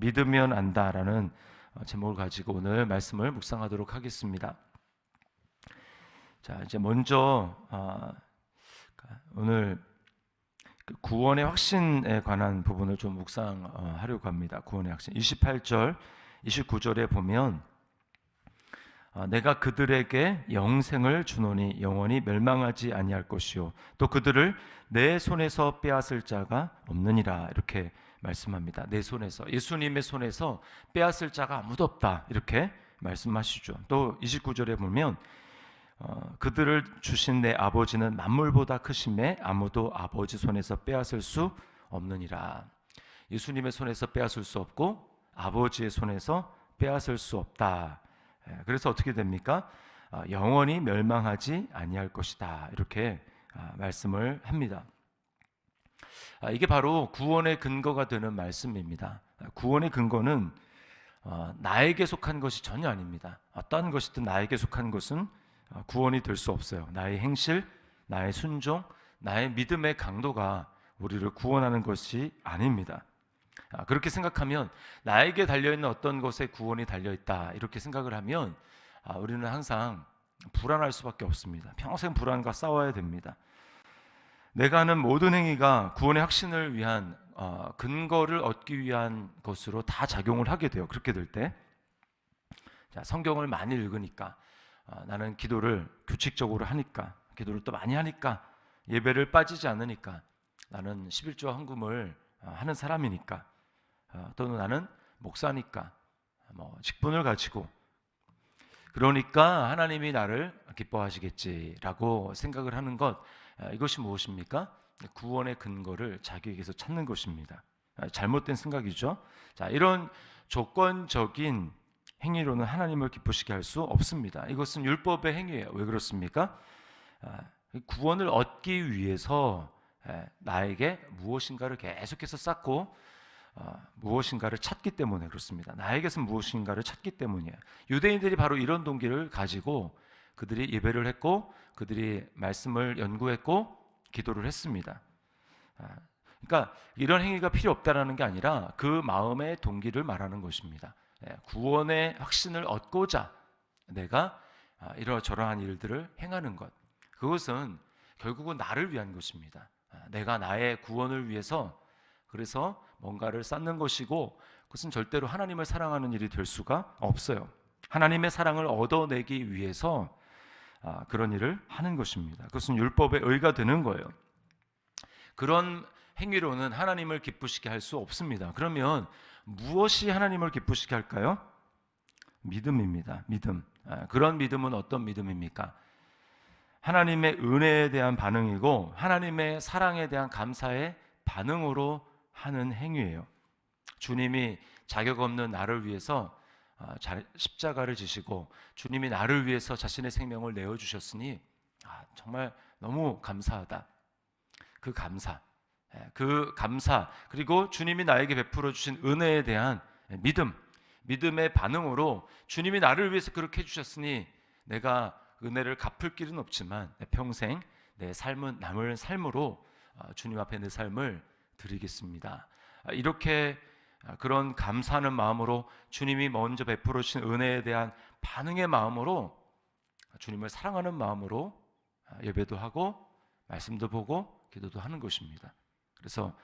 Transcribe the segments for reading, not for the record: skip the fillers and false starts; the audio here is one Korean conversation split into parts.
믿으면 안다라는 제목을 가지고 오늘 말씀을 묵상하도록 하겠습니다. 자, 이제 먼저 오늘 구원의 확신에 관한 부분을 좀 묵상하려고 합니다. 구원의 확신 28절, 29절에 보면 내가 그들에게 영생을 주노니 영원히 멸망하지 아니할 것이요 또 그들을 내 손에서 빼앗을 자가 없느니라 이렇게 말씀합니다. 내 손에서, 예수님의 손에서 빼앗을 자가 아무도 없다 이렇게 말씀하시죠. 또 29절에 보면 그들을 주신 내 아버지는 만물보다 크심에 아무도 아버지 손에서 빼앗을 수 없느니라. 예수님의 손에서 빼앗을 수 없고 아버지의 손에서 빼앗을 수 없다. 그래서 어떻게 됩니까? 영원히 멸망하지 아니할 것이다 이렇게 말씀을 합니다. 이게 바로 구원의 근거가 되는 말씀입니다. 구원의 근거는 나에게 속한 것이 전혀 아닙니다. 어떤 것이든 나에게 속한 것은 구원이 될 수 없어요. 나의 행실, 나의 순종, 나의 믿음의 강도가 우리를 구원하는 것이 아닙니다. 그렇게 생각하면 나에게 달려있는 어떤 것에 구원이 달려있다 이렇게 생각을 하면 우리는 항상 불안할 수밖에 없습니다. 평생 불안과 싸워야 됩니다. 내가 하는 모든 행위가 구원의 확신을 위한 근거를 얻기 위한 것으로 다 작용을 하게 돼요. 그렇게 될 때 성경을 많이 읽으니까 나는 기도를 규칙적으로 하니까, 기도를 또 많이 하니까, 예배를 빠지지 않으니까, 나는 11조와 헌금을 하는 사람이니까, 또는 나는 목사니까, 직분을 가지고 그러니까 하나님이 나를 기뻐하시겠지라고 생각을 하는 것, 이것이 무엇입니까? 구원의 근거를 자기에게서 찾는 것입니다. 잘못된 생각이죠. 자, 이런 조건적인 행위로는 하나님을 기쁘시게 할 수 없습니다. 이것은 율법의 행위예요. 왜 그렇습니까? 구원을 얻기 위해서 나에게 무엇인가를 계속해서 쌓고 무엇인가를 찾기 때문에 그렇습니다. 나에게서 무엇인가를 찾기 때문이에요. 유대인들이 바로 이런 동기를 가지고 그들이 예배를 했고 그들이 말씀을 연구했고 기도를 했습니다. 그러니까 이런 행위가 필요 없다라는 게 아니라 그 마음의 동기를 말하는 것입니다. 구원의 확신을 얻고자 내가 이러저러한 일들을 행하는 것, 그것은 결국은 나를 위한 것입니다. 내가 나의 구원을 위해서 그래서 뭔가를 쌓는 것이고 그것은 절대로 하나님을 사랑하는 일이 될 수가 없어요. 하나님의 사랑을 얻어내기 위해서 그런 일을 하는 것입니다. 그것은 율법의 의가 되는 거예요. 그런 행위로는 하나님을 기쁘시게 할 수 없습니다. 그러면 무엇이 하나님을 기쁘시게 할까요? 믿음입니다. 믿음. 그런 믿음은 어떤 믿음입니까? 하나님의 은혜에 대한 반응이고 하나님의 사랑에 대한 감사의 반응으로 하는 행위예요. 주님이 자격 없는 나를 위해서 십자가를 지시고 주님이 나를 위해서 자신의 생명을 내어주셨으니 정말 너무 감사하다. 그 감사 그리고 주님이 나에게 베풀어 주신 은혜에 대한 믿음, 믿음의 반응으로 주님이 나를 위해서 그렇게 해주셨으니 내가 은혜를 갚을 길은 없지만 평생 내 삶은 남을 삶으로 주님 앞에 내 삶을 드리겠습니다. 이렇게 그런 감사하는 마음으로 주님이 먼저 베풀어 주신 은혜에 대한 반응의 마음으로 주님을 사랑하는 마음으로 예배도 하고 말씀도 보고 기도도 하는 것입니다. 그래서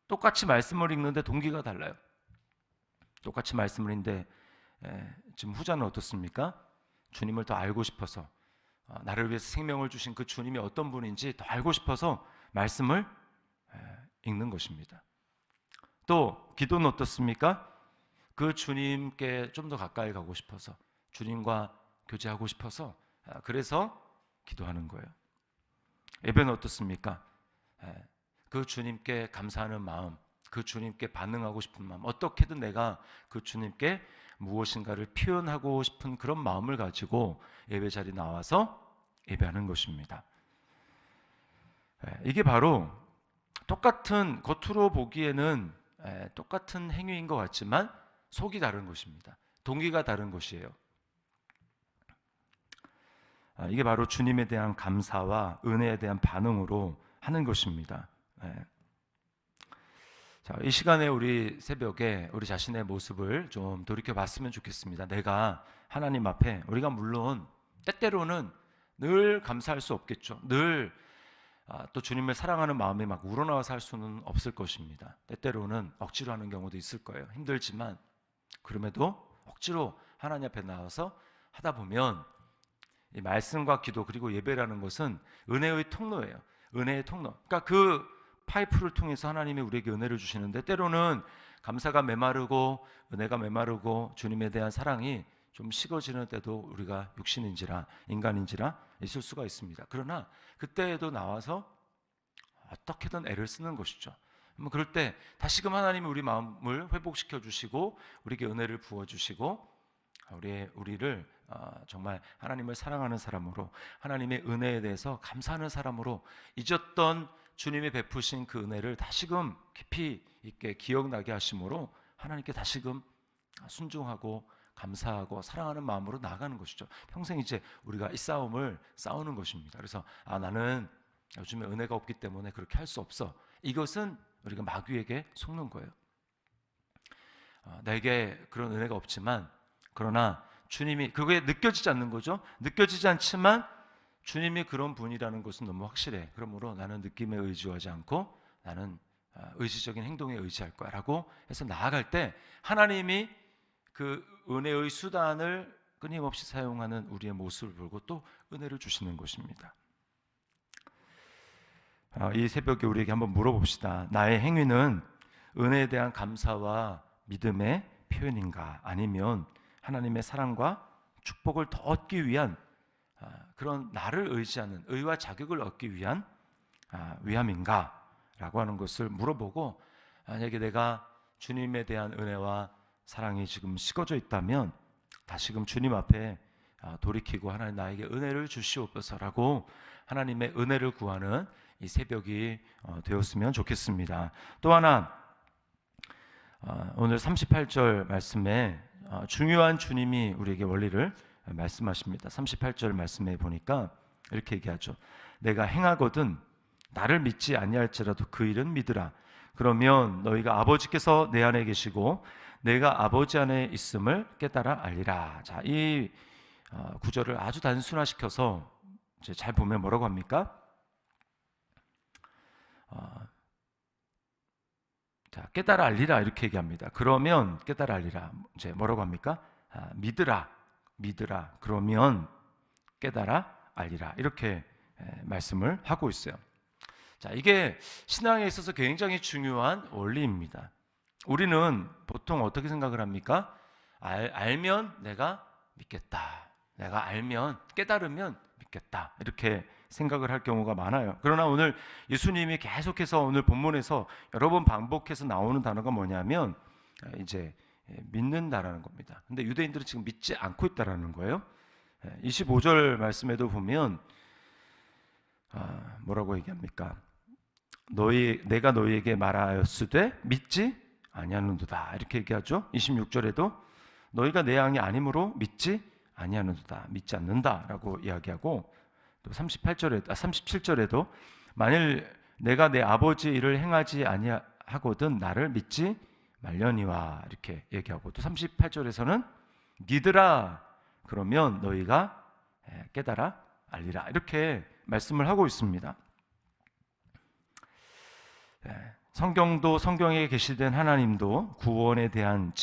똑같이 말씀을 읽는데 동기가 달라요. 똑같이 말씀을 읽는데 지금 후자는 어떻습니까? 주님을 더 알고 싶어서 나를 위해서 생명을 주신 그 주님이 어떤 분인지 더 알고 싶어서 말씀을 읽는 것입니다. 또 기도는 어떻습니까? 그 주님께 좀 더 가까이 가고 싶어서 주님과 교제하고 싶어서 그래서 기도하는 거예요. 예배는 어떻습니까? 그 주님께 감사하는 마음, 그 주님께 반응하고 싶은 마음, 어떻게든 내가 그 주님께 무엇인가를 표현하고 싶은 그런 마음을 가지고 예배 자리에 나와서 예배하는 것입니다. 이게 바로 똑같은, 겉으로 보기에는 똑같은 행위인 것 같지만 속이 다른 것입니다. 동기가 다른 것이에요. 이게 바로 주님에 대한 감사와 은혜에 대한 반응으로 하는 것입니다. 자, 이 시간에 우리 새벽에 우리 자신의 모습을 좀 돌이켜 봤으면 좋겠습니다. 내가 하나님 앞에, 우리가 물론 때때로는 늘 감사할 수 없겠죠. 늘 또 주님을 사랑하는 마음이 막 우러나와서 할 수는 없을 것입니다. 때때로는 억지로 하는 경우도 있을 거예요. 힘들지만 그럼에도 억지로 하나님 앞에 나와서 하다 보면 이 말씀과 기도 그리고 예배라는 것은 은혜의 통로예요. 은혜의 통로. 그러니까 그 파이프를 통해서 하나님이 우리에게 은혜를 주시는데, 때로는 감사가 메마르고 은혜가 메마르고 주님에 대한 사랑이 좀 식어지는 때도 우리가 육신인지라 인간인지라 있을 수가 있습니다. 그러나 그때에도 나와서 어떻게든 애를 쓰는 것이죠. 그럴 때 다시금 하나님이 우리 마음을 회복시켜 주시고 우리에게 은혜를 부어 주시고 우리를 정말 하나님을 사랑하는 사람으로, 하나님의 은혜에 대해서 감사하는 사람으로, 잊었던 주님이 베푸신 그 은혜를 다시금 깊이 있게 기억나게 하심으로 하나님께 다시금 순종하고 감사하고 사랑하는 마음으로 나아가는 것이죠. 평생 이제 우리가 이 싸움을 싸우는 것입니다. 그래서 나는 요즘에 은혜가 없기 때문에 그렇게 할 수 없어. 이것은 우리가 마귀에게 속는 거예요. 내게 그런 은혜가 없지만, 그러나 주님이, 그게 느껴지지 않는 거죠. 느껴지지 않지만 주님이 그런 분이라는 것은 너무 확실해. 그러므로 나는 느낌에 의지하지 않고 나는 의지적인 행동에 의지할 거야 라고 해서 나아갈 때 하나님이 그 은혜의 수단을 끊임없이 사용하는 우리의 모습을 보고 또 은혜를 주시는 것입니다. 이 새벽에 우리에게 한번 물어봅시다. 나의 행위는 은혜에 대한 감사와 믿음의 표현인가, 아니면 하나님의 사랑과 축복을 더 얻기 위한 그런 나를 의지하는 의와 자격을 얻기 위한 위함인가 라고 하는 것을 물어보고, 만약에 내가 주님에 대한 은혜와 사랑이 지금 식어져 있다면 다시금 주님 앞에 돌이키고 하나님 나에게 은혜를 주시옵소서라고 하나님의 은혜를 구하는 이 새벽이 되었으면 좋겠습니다. 또 하나, 오늘 38절 말씀에 중요한 주님이 우리에게 원리를 말씀하십니다. 38절 말씀에 보니까 이렇게 얘기하죠. 내가 행하거든 나를 믿지 아니할지라도 그 일은 믿으라. 그러면 너희가 아버지께서 내 안에 계시고 내가 아버지 안에 있음을 깨달아 알리라. 자, 이 구절을 아주 단순화시켜서 이제 잘 보면 뭐라고 합니까? 자, 깨달아 알리라 이렇게 얘기합니다. 그러면 깨달아 알리라. 이제 뭐라고 합니까? 믿으라. 믿으라. 그러면 깨달아 알리라. 이렇게 말씀을 하고 있어요. 자, 이게 신앙에 있어서 굉장히 중요한 원리입니다. 우리는 보통 어떻게 생각을 합니까? 알면 내가 믿겠다. 내가 알면, 깨달으면 믿겠다. 이렇게 생각을 할 경우가 많아요. 그러나 오늘 예수님이 계속해서 오늘 본문에서 여러 번 반복해서 나오는 단어가 뭐냐면 이제 믿는다라는 겁니다. 근데 유대인들은 지금 믿지 않고 있다라는 거예요. 25절 말씀에도 보면 뭐라고 얘기합니까? 내가 너희에게 말하였으되 믿지 아니하는도다 이렇게 얘기하죠. 26절에도 너희가 내 양이 아니므로 믿지 아니하는도다, 믿지 않는다라고 이야기하고, 또 37절에도 만일 내가 내 아버지 일을 행하지 아니하거든 나를 믿지 말려니와 이렇게 얘기하고, 또 38절에서는 믿으라 그러면 너희가 깨달아 알리라 이렇게 말씀을 하고 있습니다. 성경도, 성경에 계시된 하나님도, 구원에 대한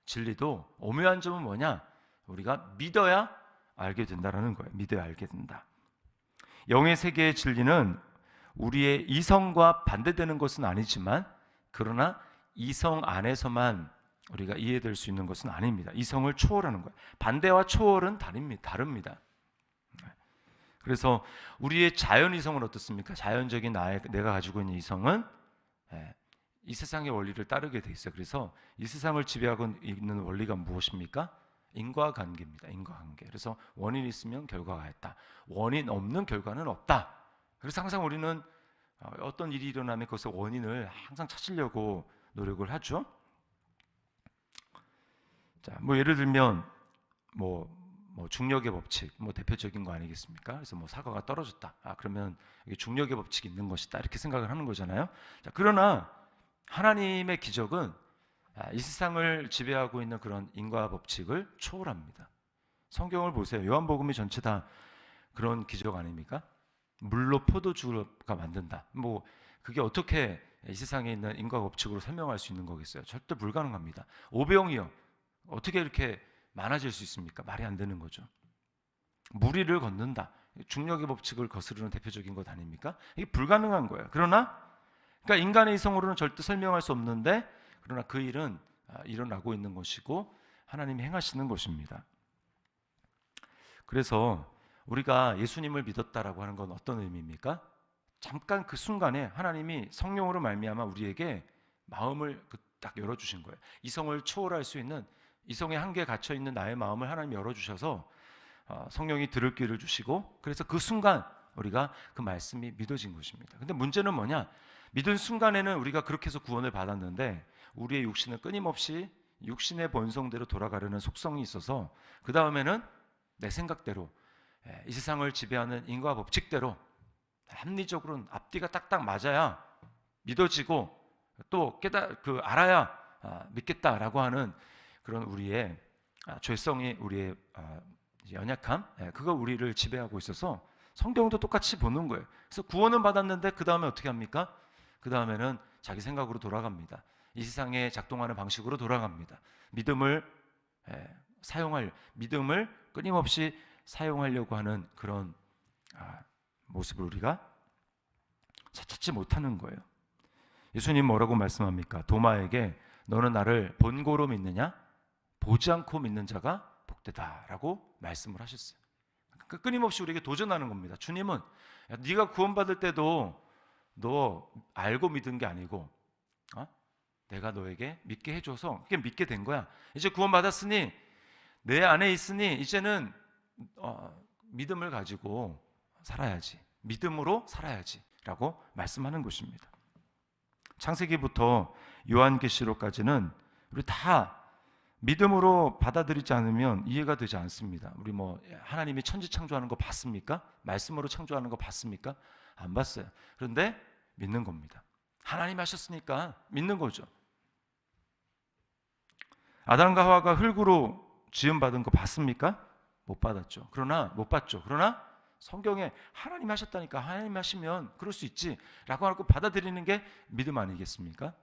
진리도 오묘한 점은 뭐냐? 우리가 믿어야 알게 된다라는 거예요. 믿어야 알게 된다. 영의 세계의 진리는 우리의 이성과 반대되는 것은 아니지만, 그러나 이성 안에서만 우리가 이해될 수 있는 것은 아닙니다. 이성을 초월하는 거예요. 반대와 초월은 다릅니다. 그래서 우리의 자연 이성은 어떻습니까? 자연적인 내가 가지고 있는 이성은 이 세상의 원리를 따르게 돼 있어요. 그래서 이 세상을 지배하고 있는 원리가 무엇입니까? 인과관계입니다. 인과관계. 그래서 원인이 있으면 결과가 있다. 원인 없는 결과는 없다. 그래서 항상 우리는 어떤 일이 일어나면 그것의 원인을 항상 찾으려고 노력을 하죠. 자, 뭐 예를 들면 뭐 중력의 법칙, 대표적인 거 아니겠습니까? 그래서 사과가 떨어졌다. 그러면 이게 중력의 법칙이 있는 것이다. 이렇게 생각을 하는 거잖아요. 자, 그러나 하나님의 기적은 이 세상을 지배하고 있는 그런 인과 법칙을 초월합니다. 성경을 보세요. 요한복음이 전체 다 그런 기적 아닙니까? 물로 포도주가 만든다. 뭐 그게 어떻게 이 세상에 있는 인과 법칙으로 설명할 수 있는 거겠어요? 절대 불가능합니다. 오병이어 어떻게 이렇게 많아질 수 있습니까? 말이 안 되는 거죠. 무리를 걷는다. 중력의 법칙을 거스르는 대표적인 것 아닙니까? 이게 불가능한 거예요. 그러나 그러니까 인간의 이성으로는 절대 설명할 수 없는데 그러나 그 일은 일어나고 있는 것이고 하나님이 행하시는 것입니다. 그래서 우리가 예수님을 믿었다라고 하는 건 어떤 의미입니까? 잠깐 그 순간에 하나님이 성령으로 말미암아 우리에게 마음을 딱 열어주신 거예요. 이성을 초월할 수 있는 이성의 한계에 갇혀 있는 나의 마음을 하나님이 열어주셔서 성령이 들을 귀를 주시고 그래서 그 순간 우리가 그 말씀이 믿어진 것입니다. 근데 문제는 뭐냐? 믿은 순간에는 우리가 그렇게 해서 구원을 받았는데 우리의 육신은 끊임없이 육신의 본성대로 돌아가려는 속성이 있어서 그 다음에는 내 생각대로 이 세상을 지배하는 인과 법칙대로 합리적으로는 앞뒤가 딱딱 맞아야 믿어지고 또 알아야 믿겠다라고 하는 그런 우리의 죄성이 우리의 연약함 그거 우리를 지배하고 있어서 성경도 똑같이 보는 거예요. 그래서 구원은 받았는데 그 다음에 어떻게 합니까? 그 다음에는 자기 생각으로 돌아갑니다. 이 세상에 작동하는 방식으로 돌아갑니다. 믿음을 끊임없이 사용하려고 하는 그런 모습을 우리가 찾지 못하는 거예요. 예수님 뭐라고 말씀합니까? 도마에게 너는 나를 본고로 믿느냐? 보지 않고 믿는 자가 복되다라고 말씀을 하셨어요. 끊임없이 우리에게 도전하는 겁니다. 주님은 네가 구원받을 때도 너 알고 믿은 게 아니고 내가 너에게 믿게 해줘서 그게 믿게 된 거야. 이제 구원받았으니 내 안에 있으니 이제는 믿음을 가지고 살아야지. 믿음으로 살아야지 라고 말씀하는 것입니다. 창세기부터 요한계시록까지는 우리 다 믿음으로 받아들이지 않으면 이해가 되지 않습니다. 우리 하나님이 천지 창조하는 거 봤습니까? 말씀으로 창조하는 거 봤습니까? 안 봤어요. 그런데 믿는 겁니다. 하나님 하셨으니까 믿는 거죠. 아담과 하와가 흙으로 지음받은 거 봤습니까? 못 봤죠. 그러나 성경에 하나님 하셨다니까 하나님 하시면 그럴 수 있지 라고 하고 받아들이는 게 믿음 아니겠습니까?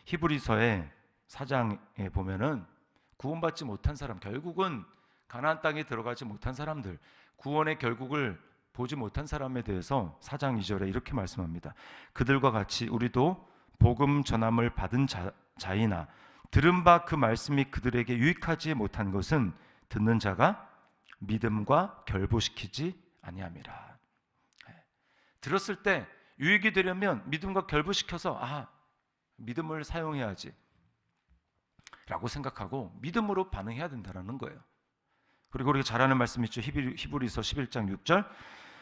히브리서의 4장에 보면은 구원받지 못한 사람, 결국은 가나안 땅에 들어가지 못한 사람들, 구원의 결국을 보지 못한 사람에 대해서 4장 2절에 이렇게 말씀합니다. 그들과 같이 우리도 복음 전함을 받은 자이나 들은 바 그 말씀이 그들에게 유익하지 못한 것은 듣는 자가 믿음과 결부시키지 아니함이라. 들었을 때 유익이 되려면 믿음과 결부시켜서 믿음을 사용해야지 라고 생각하고 믿음으로 반응해야 된다는 거예요. 그리고 우리가 잘 아는 말씀 있죠. 히브리서 11장 6절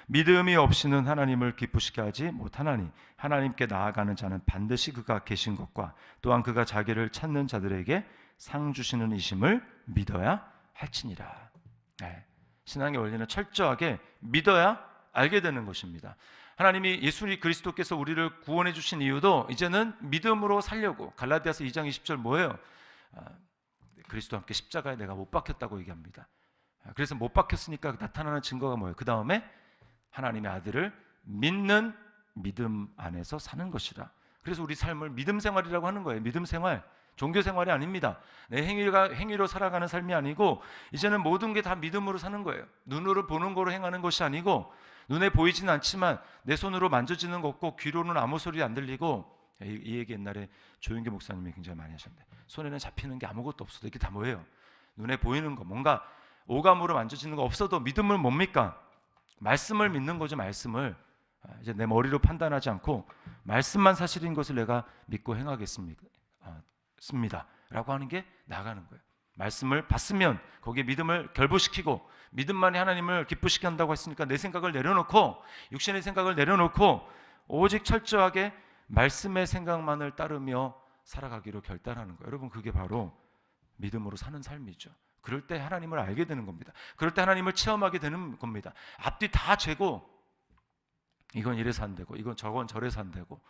믿음이 없이는 하나님을 기쁘시게 하지 못하나니 하나님께 나아가는 자는 반드시 그가 계신 것과 또한 그가 자기를 찾는 자들에게 상 주시는 이심을 믿어야 할지니라. 신앙의 원리는 철저하게 믿어야 알게 되는 것입니다. 하나님이 예수 그리스도께서 우리를 구원해 주신 이유도 이제는 믿음으로 살려고. 갈라디아서 2장 20절 뭐예요? 그리스도와 함께 십자가에 내가 못 박혔다고 얘기합니다. 그래서 못 박혔으니까 나타나는 증거가 뭐예요? 그 다음에 하나님의 아들을 믿는 믿음 안에서 사는 것이라. 그래서 우리 삶을 믿음 생활이라고 하는 거예요. 믿음 생활, 종교 생활이 아닙니다. 내 행위로 살아가는 삶이 아니고 이제는 모든 게 다 믿음으로 사는 거예요. 눈으로 보는 거로 행하는 것이 아니고 눈에 보이지는 않지만 내 손으로 만져지는 거 없고 귀로는 아무 소리 안 들리고 이 얘기 옛날에 조윤기 목사님이 굉장히 많이 하셨는데 손에는 잡히는 게 아무것도 없어도 이게 다 뭐예요? 눈에 보이는 거 뭔가 오감으로 만져지는 거 없어도 믿음은 뭡니까? 말씀을 믿는 거죠. 말씀을 이제 내 머리로 판단하지 않고 말씀만 사실인 것을 내가 믿고 행하겠습니다. 라고 하는 게 나가는 거예요. 말씀을 봤으면 거기에 믿음을 결부시키고 믿음만이 하나님을 기쁘시게 한다고 했으니까 내 생각을 내려놓고 육신의 생각을 내려놓고 오직 철저하게 말씀의 생각만을 따르며 살아가기로 결단하는 거예요. 여러분 그게 바로 믿음으로 사는 삶이죠. 그럴 때 하나님을 알게 되는 겁니다. 그럴 때 하나님을 체험하게 되는 겁니다. 앞뒤 다 죄고 이건 이래서 안 되고 이건 저건 저래서 안 되고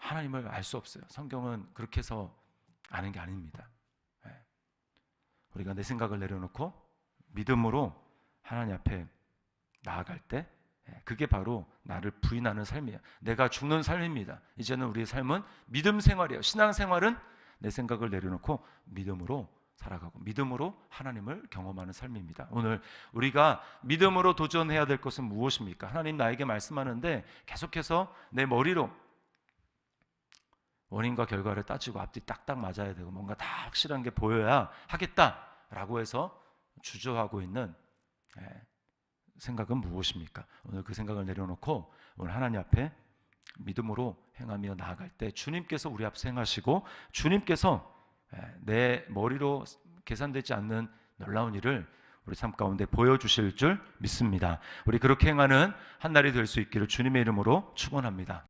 하나님을 알 수 없어요. 성경은 그렇게 해서 아는 게 아닙니다. 우리가 내 생각을 내려놓고 믿음으로 하나님 앞에 나아갈 때 그게 바로 나를 부인하는 삶이에요. 내가 죽는 삶입니다. 이제는 우리의 삶은 믿음 생활이에요. 신앙 생활은 내 생각을 내려놓고 믿음으로 살아가고 믿음으로 하나님을 경험하는 삶입니다. 오늘 우리가 믿음으로 도전해야 될 것은 무엇입니까? 하나님 나에게 말씀하는데 계속해서 내 머리로 원인과 결과를 따지고 앞뒤 딱딱 맞아야 되고 뭔가 다 확실한 게 보여야 하겠다라고 해서 주저하고 있는 생각은 무엇입니까? 오늘 그 생각을 내려놓고 오늘 하나님 앞에 믿음으로 행하며 나아갈 때 주님께서 우리 앞에 행하시고 주님께서 내 머리로 계산되지 않는 놀라운 일을 우리 삶 가운데 보여주실 줄 믿습니다. 우리 그렇게 행하는 한 날이 될 수 있기를 주님의 이름으로 축원합니다.